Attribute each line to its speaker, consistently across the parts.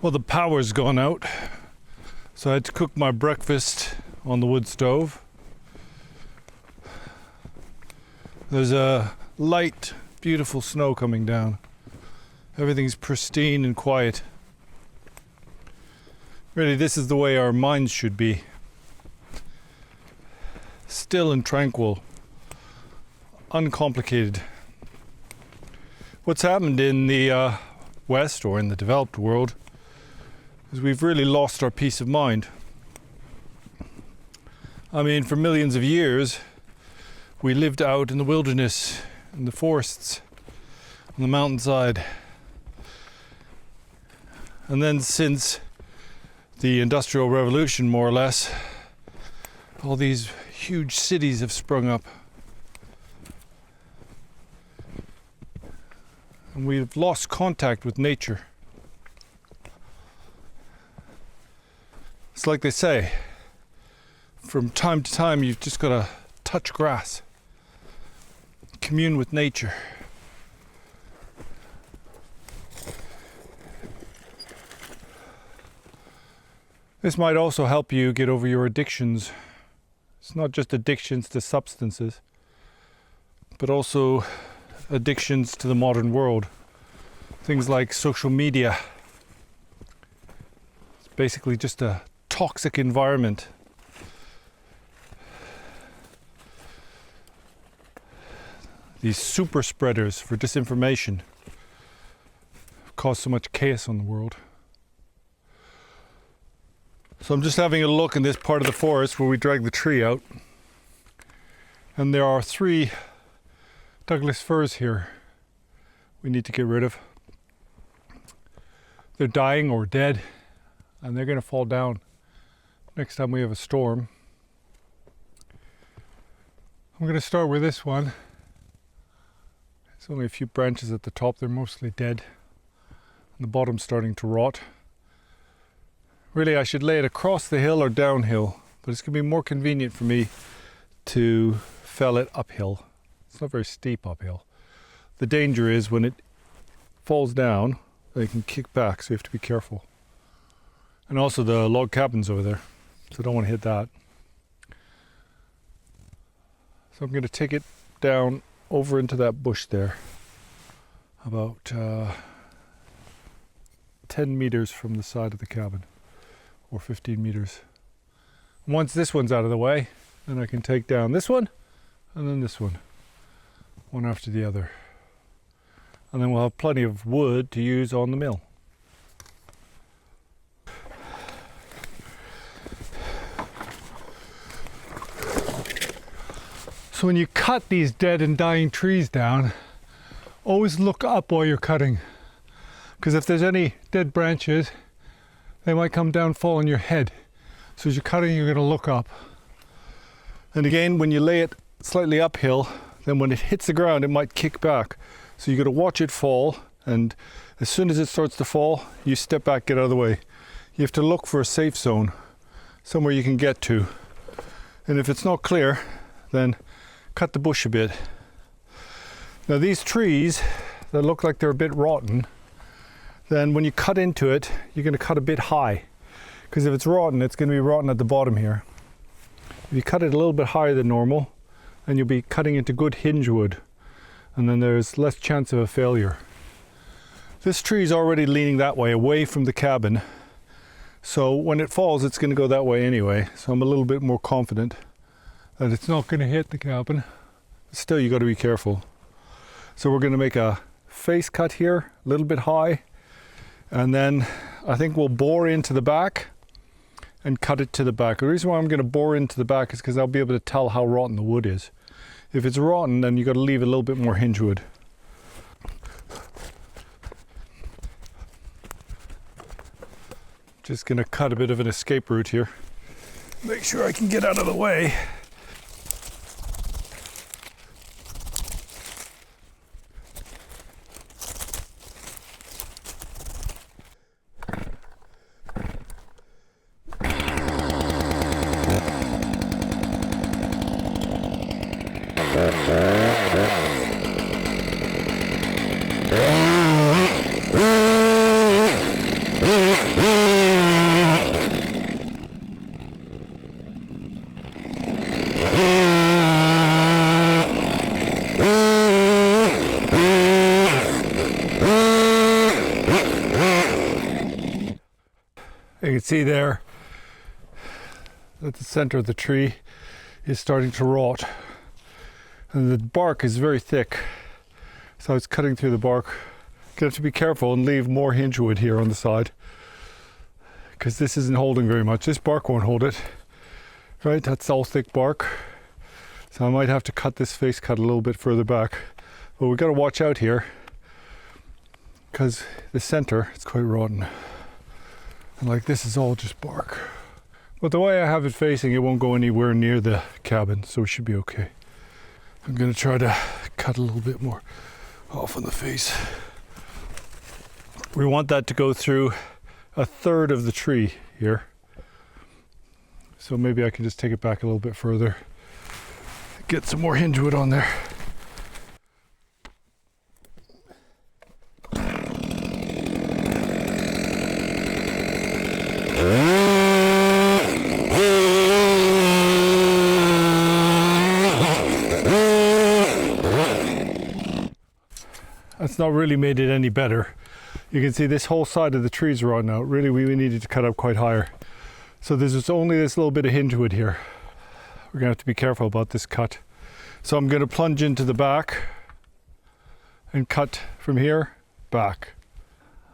Speaker 1: Well, the power's gone out, so I had to cook my breakfast on the wood stove. There's a light, beautiful snow coming down. Everything's pristine and quiet. Really, this is the way our minds should be. Still and tranquil, uncomplicated. What's happened in the West, or in the developed world, is we've really lost our peace of mind. I mean, for millions of years, we lived out in the wilderness, in the forests, on the mountainside. And then since the Industrial Revolution, more or less, all these huge cities have sprung up. And we've lost contact with nature. It's like they say, from time to time you've just got to touch grass, commune with nature. This might also help you get over your addictions. It's not just addictions to substances, but also addictions to the modern world. Things like social media. It's basically just a toxic environment. These super spreaders for disinformation have caused so much chaos in the world. So I'm just having a look in this part of the forest where we dragged the tree out. And there are 3 Douglas firs here we need to get rid of. They're dying or dead, and they're going to fall down next time we have a storm. I'm going to start with this one. There's only a few branches at the top, they're mostly dead. And the bottom's starting to rot. Really, I should lay it across the hill or downhill, but it's going to be more convenient for me to fell it uphill. It's not very steep uphill. The danger is when it falls down, they can kick back, so you have to be careful. And also the log cabin's over there, so I don't want to hit that. So I'm going to take it down over into that bush there, about 10 meters from the side of the cabin, or 15 meters. And once this one's out of the way, then I can take down this one, and then this one after the other. And then we'll have plenty of wood to use on the mill. So when you cut these dead and dying trees down, always look up while you're cutting. Because if there's any dead branches, they might come down, fall on your head. So as you're cutting, you're going to look up. And again, when you lay it slightly uphill, then when it hits the ground, it might kick back. So you've got to watch it fall, and as soon as it starts to fall, you step back, get out of the way. You have to look for a safe zone, somewhere you can get to. And if it's not clear, then cut the bush a bit. Now these trees that look like they're a bit rotten, then when you cut into it, you're going to cut a bit high. Because if it's rotten, it's going to be rotten at the bottom here. If you cut it a little bit higher than normal, then you'll be cutting into good hinge wood. And then there's less chance of a failure. This tree is already leaning that way, away from the cabin. So when it falls, it's going to go that way anyway. So I'm a little bit more confident that it's not going to hit the cabin. Still, you got to be careful. So we're going to make a face cut here, a little bit high. And then I think we'll bore into the back and cut it to the back. The reason why I'm going to bore into the back is because I'll be able to tell how rotten the wood is. If it's rotten, then you've got to leave a little bit more hinge wood. Just going to cut a bit of an escape route here. Make sure I can get out of the way. You can see there that the center of the tree is starting to rot, and the bark is very thick, so it's cutting through the bark. You have to be careful and leave more hinge wood here on the side, because this isn't holding very much. This bark won't hold it, right? That's all thick bark, so I might have to cut this face cut a little bit further back, but we've got to watch out here because the center is quite rotten, and like this is all just bark. But the way I have it facing, it won't go anywhere near the cabin, so it should be okay. I'm going to try to cut a little bit more off on the face. We want that to go through a third of the tree here. So maybe I can just take it back a little bit further, get some more hinge wood on there. That's not really made it any better. You can see this whole side of the trees rotten out. Really, we needed to cut up quite higher. So there's just only this little bit of hinge wood here. We're gonna have to be careful about this cut. So I'm gonna plunge into the back and cut from here back.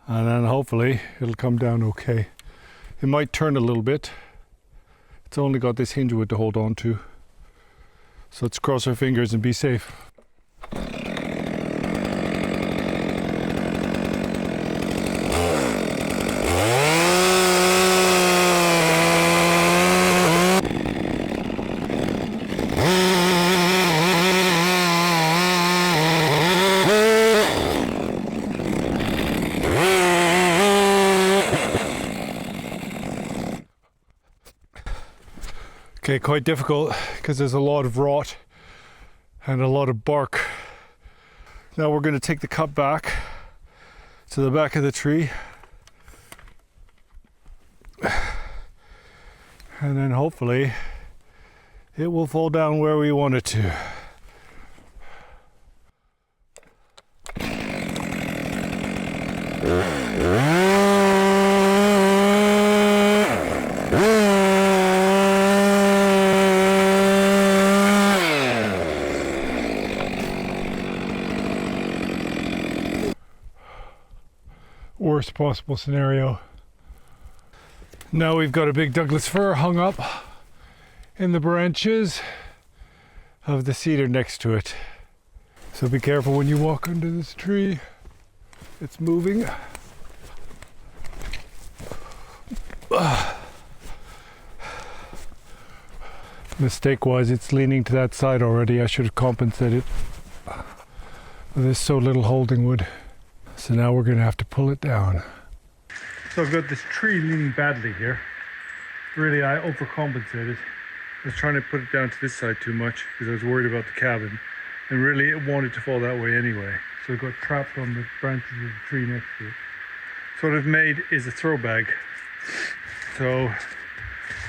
Speaker 1: And then hopefully it'll come down okay. It might turn a little bit. It's only got this hinge wood to hold on to. So let's cross our fingers and be safe. Okay, quite difficult because there's a lot of rot and a lot of bark. Now we're going to take the cut back to the back of the tree, and then hopefully it will fall down where we want it to. Worst possible scenario. Now we've got a big Douglas fir hung up in the branches of the cedar next to it. So be careful when you walk under this tree. It's moving. Mistake-wise, it's leaning to that side already. I should have compensated. There's so little holding wood. So now we're going to have to pull it down. So I've got this tree leaning badly here. Really, I overcompensated. I was trying to put it down to this side too much because I was worried about the cabin. And really, it wanted to fall that way anyway. So it got trapped on the branches of the tree next to it. So what I've made is a throw bag. So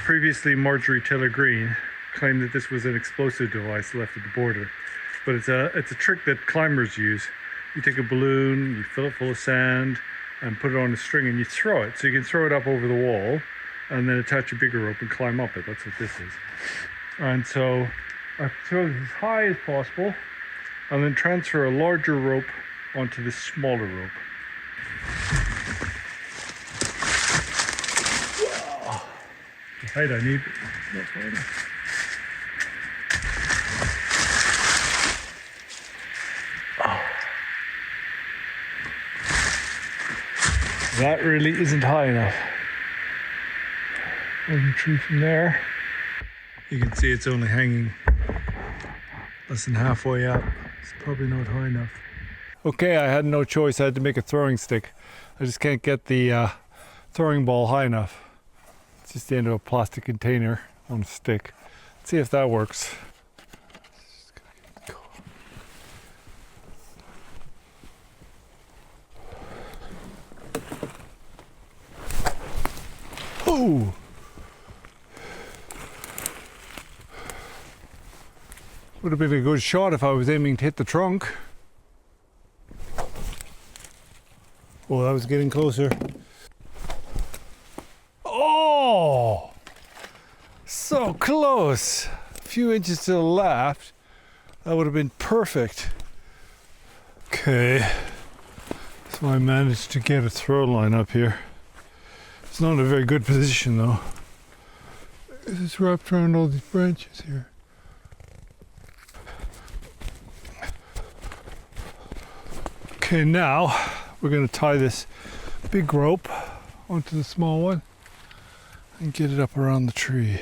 Speaker 1: previously, Marjorie Taylor Greene claimed that this was an explosive device left at the border. But it's a trick that climbers use. You take a balloon, you fill it full of sand, and put it on a string, and you throw it. So you can throw it up over the wall, and then attach a bigger rope and climb up it. That's what this is. And so I throw it as high as possible, and then transfer a larger rope onto this smaller rope. Wow. The height I need, not far enough. That really isn't high enough. There's a tree from there. You can see it's only hanging less than halfway up. It's probably not high enough. Okay, I had no choice. I had to make a throwing stick. I just can't get the throwing ball high enough. It's just the end of a plastic container on a stick. Let's see if that works. Oh! Would have been a good shot if I was aiming to hit the trunk. Oh, that was getting closer. Oh! So close! A few inches to the left. That would have been perfect. Okay. So I managed to get a throw line up here. It's not in a very good position though. It's wrapped around all these branches here. Okay, now we're going to tie this big rope onto the small one and get it up around the tree.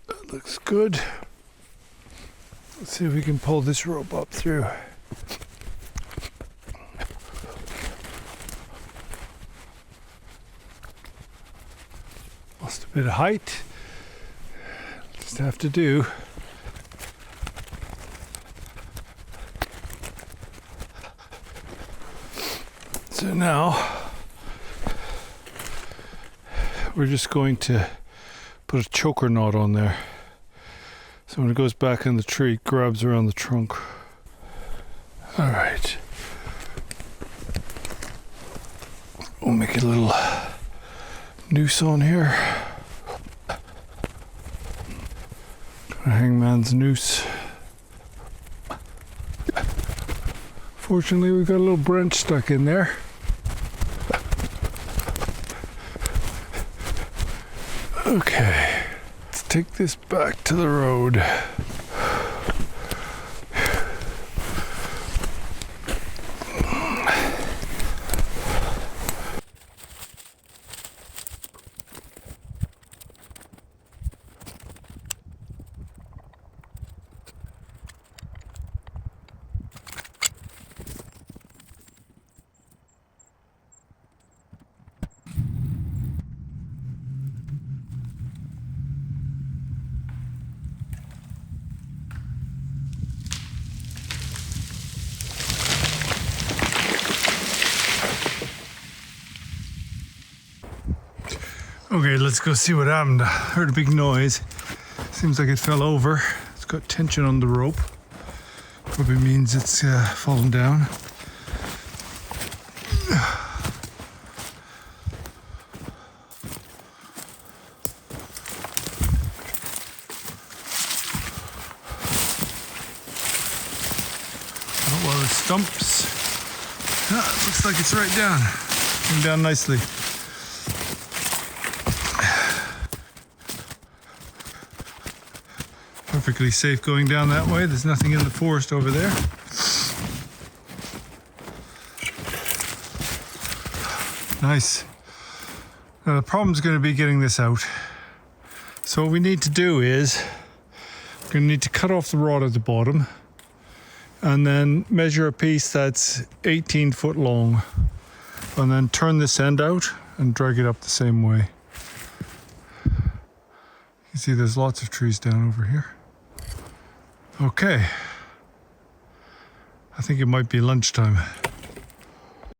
Speaker 1: That looks good. Let's see if we can pull this rope up through. Lost a bit of height. Just have to do. So now we're just going to put a choker knot on there. So when it goes back in the tree, it grabs around the trunk. All right. We'll make a little noose on here. A hangman's noose. Fortunately, we've got a little branch stuck in there. Okay, let's take this back to the road. Okay, let's go see what happened. I heard a big noise. Seems like it fell over. It's got tension on the rope. Probably means it's fallen down. Oh, well, the stumps. Ah, it looks like it's right down. Came down nicely. Perfectly safe going down that way. There's nothing in the forest over there. Nice. Now the problem's going to be getting this out. So what we need to do is we're going to need to cut off the rod at the bottom and then measure a piece that's 18 foot long and then turn this end out and drag it up the same way. You see there's lots of trees down over here. Okay, I think it might be lunchtime.